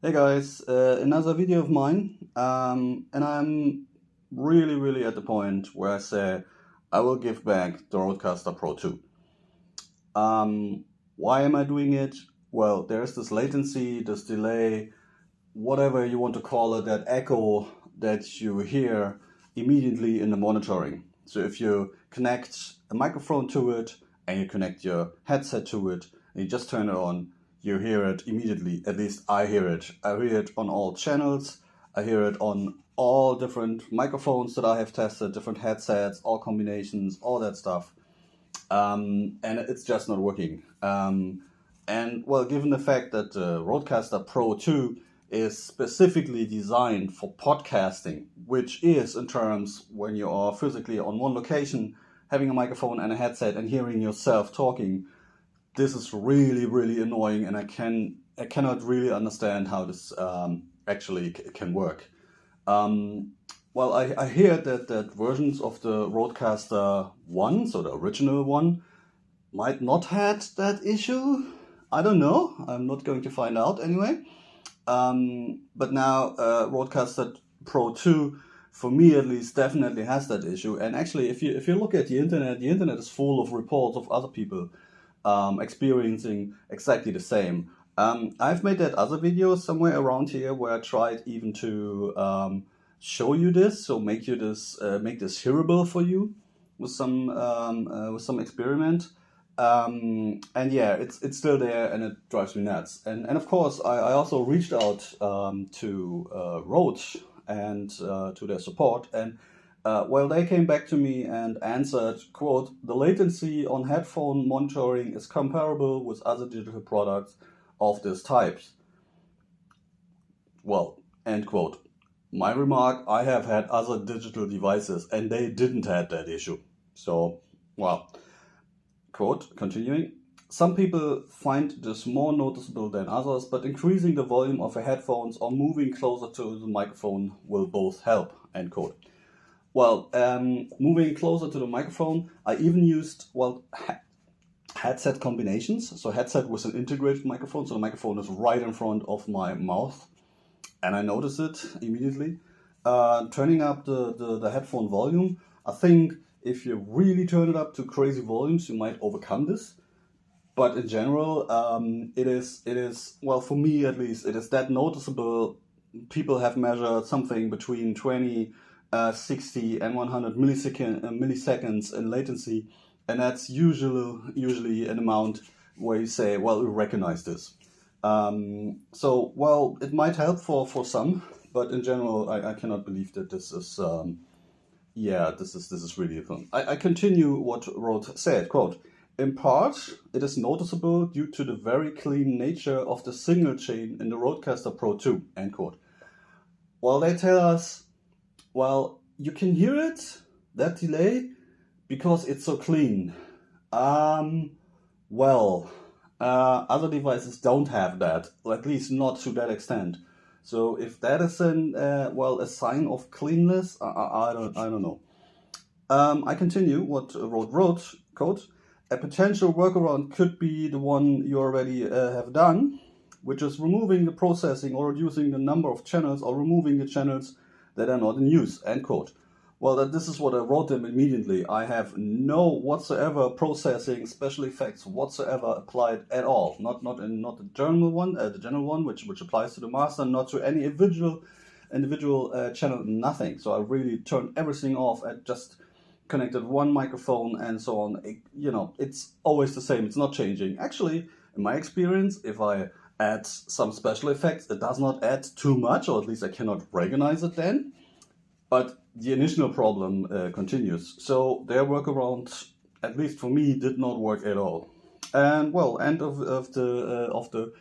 Hey guys, another video of mine, and I'm really at the point where I say I will give back the Rodecaster Pro 2. Why am I doing it? Well, there's this latency, this delay, whatever you want to call it, that echo that you hear immediately in the monitoring. So if you connect a microphone to it and you connect your headset to it and you just turn it on, you hear it immediately. At least I hear it. I hear it on all channels. I hear it on all different microphones that I have tested, different headsets, all combinations, all that stuff. And it's just not working. And well, given the fact that the Rodecaster Pro 2 is specifically designed for podcasting, which is in terms when you are physically on one location, having a microphone and a headset and hearing yourself talking, this is really annoying, and I cannot really understand how this actually can work. Um, well, I hear that versions of the Rodecaster 1, so the original one, might not had that issue. I don't know. I'm not going to find out anyway. But now Rodecaster Pro 2, for me at least, definitely has that issue. And actually, if you look at the internet is full of reports of other people experiencing exactly the same. I've made that other video somewhere around here where I tried even to show you this, so make this hearable for you with some experiment. And yeah, it's still there, and it drives me nuts. And of course, I also reached out to Rode and to their support, and well, they came back to me and answered, quote, "The latency on headphone monitoring is comparable with other digital products of this type." Well, end quote. My remark, I have had other digital devices and they didn't have that issue. So, well, quote, continuing, "Some people find this more noticeable than others, but increasing the volume of the headphones or moving closer to the microphone will both help," end quote. Well, moving closer to the microphone, I even used, well, headset combinations. So headset with an integrated microphone, so the microphone is right in front of my mouth, and I noticed it immediately. Turning up the headphone volume, I think if you really turn it up to crazy volumes, you might overcome this. But in general, it is well, for me at least, it is that noticeable. People have measured something between 20, 60, and 100 milliseconds in latency, and that's usually an amount where you say, well, we recognize this. So, well, it might help for some, but in general, I cannot believe that this is yeah, this is really a thing. I continue what Rode said, quote, "In part, it is noticeable due to the very clean nature of the signal chain in the Rodecaster Pro 2, end quote. Well, they tell us, well, you can hear it, that delay, because it's so clean. Um, well, other devices don't have that, or at least not to that extent. So if that is a sign of cleanness, I don't know. I continue what wrote, quote, "A potential workaround could be the one you already have done, which is removing the processing or reducing the number of channels or removing the channels that are not in use," end quote. Well, this is what I wrote them immediately. I have no whatsoever processing special effects whatsoever applied at all. Not the general one, which applies to the master, not to any individual channel, nothing. So I really turned everything off and just connected one microphone and so on. It's always the same. It's not changing. Actually, in my experience, if I add some special effects, it does not add too much, or at least I cannot recognize it then. But the initial problem continues. So their workaround, at least for me, did not work at all. And well, end of the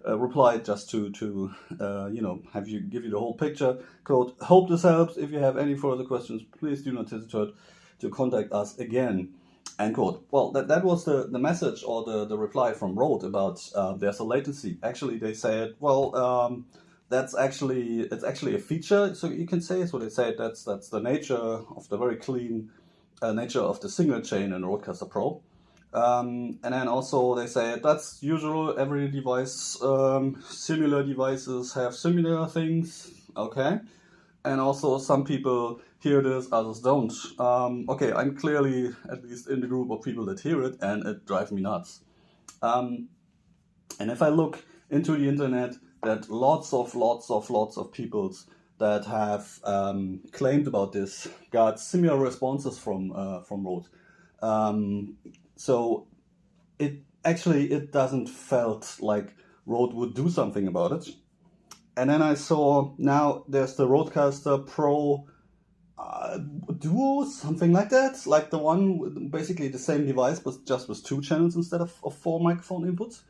reply, just to give you the whole picture. Quote, "Hope this helps. If you have any further questions, please do not hesitate to contact us again." End quote. Well, that was the message, or the reply from Rode about there's a latency. Actually, they said, well, it's actually a feature, so you can say, so they say that's the nature of the very clean nature of the signal chain in Rodecaster Pro. And then also they say that's usual, every device, similar devices have similar things, okay? And also some people hear this, others don't. Okay, I'm clearly at least in the group of people that hear it, and it drives me nuts. And if I look into the internet, that lots of people that have claimed about this got similar responses from Rode. So it doesn't felt like Rode would do something about it. And then I saw now there's the Rodecaster Pro Duo, something like that, like the one with basically the same device but just with 2 channels instead of 4 microphone inputs.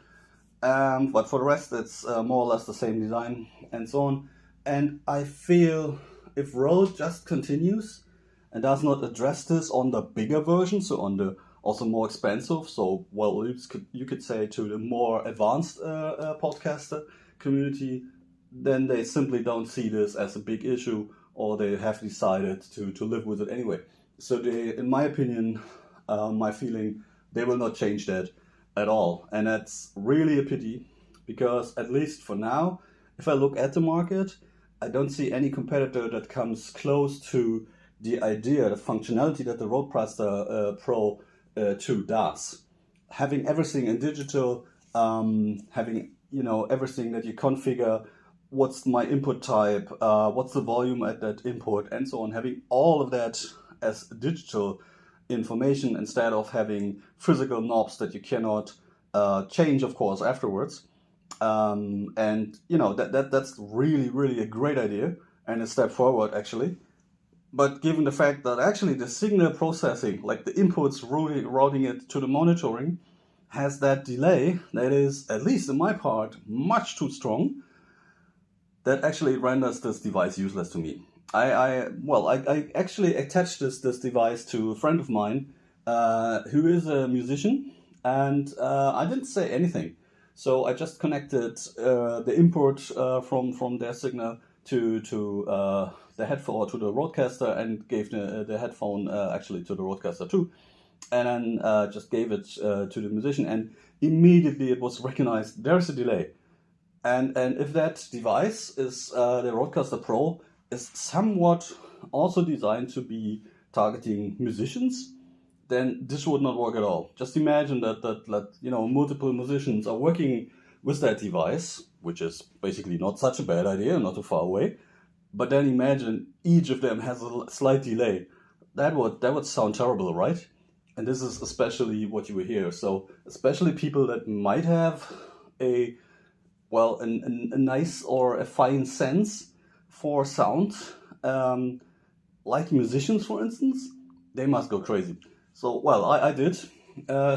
But for the rest, it's more or less the same design and so on. And I feel if Rode just continues and does not address this on the bigger version, so on the also more expensive, so well, you could say to the more advanced podcaster community, then they simply don't see this as a big issue, or they have decided to live with it anyway. So they, in my opinion, my feeling, they will not change that at all. And that's really a pity, because at least for now, if I look at the market, I don't see any competitor that comes close to the idea, the functionality that the Rodecaster Pro 2 does. Having everything in digital, having everything that you configure, what's my input type, what's the volume at that input, and so on. Having all of that as digital information instead of having physical knobs that you cannot change, of course, afterwards. And that's really a great idea and a step forward, actually. But given the fact that actually the signal processing, like the inputs routing it to the monitoring, has that delay that is, at least in my part, much too strong, that actually renders this device useless to me. I actually attached this device to a friend of mine who is a musician, and I didn't say anything. So I just connected the input from their signal to the headphone, to the Rodecaster, and gave the headphone actually to the Rodecaster too, and then just gave it to the musician, and immediately it was recognized there's a delay. And if that device is the Rodecaster Pro is somewhat also designed to be targeting musicians, then this would not work at all. Just imagine that multiple musicians are working with that device, which is basically not such a bad idea, not too far away. But then imagine each of them has a slight delay. That would sound terrible, right? And this is especially what you hear. So especially people that might have a nice or a fine sense for sound, like musicians, for instance, they must go crazy. So, well, I did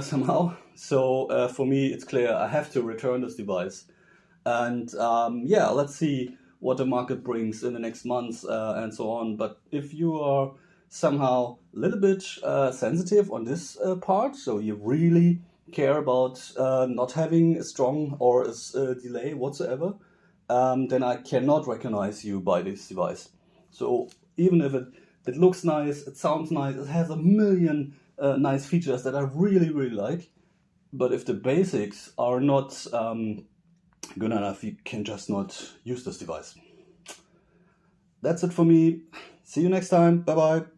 somehow. So for me, it's clear I have to return this device. And let's see what the market brings in the next months and so on. But if you are somehow a little bit sensitive on this part, so you really care about not having a strong or a delay whatsoever, then I cannot recognize you by this device. So even if it looks nice, it sounds nice, it has a million nice features that I really like, but if the basics are not good enough, you can just not use this device. That's it for me. See you next time. Bye bye.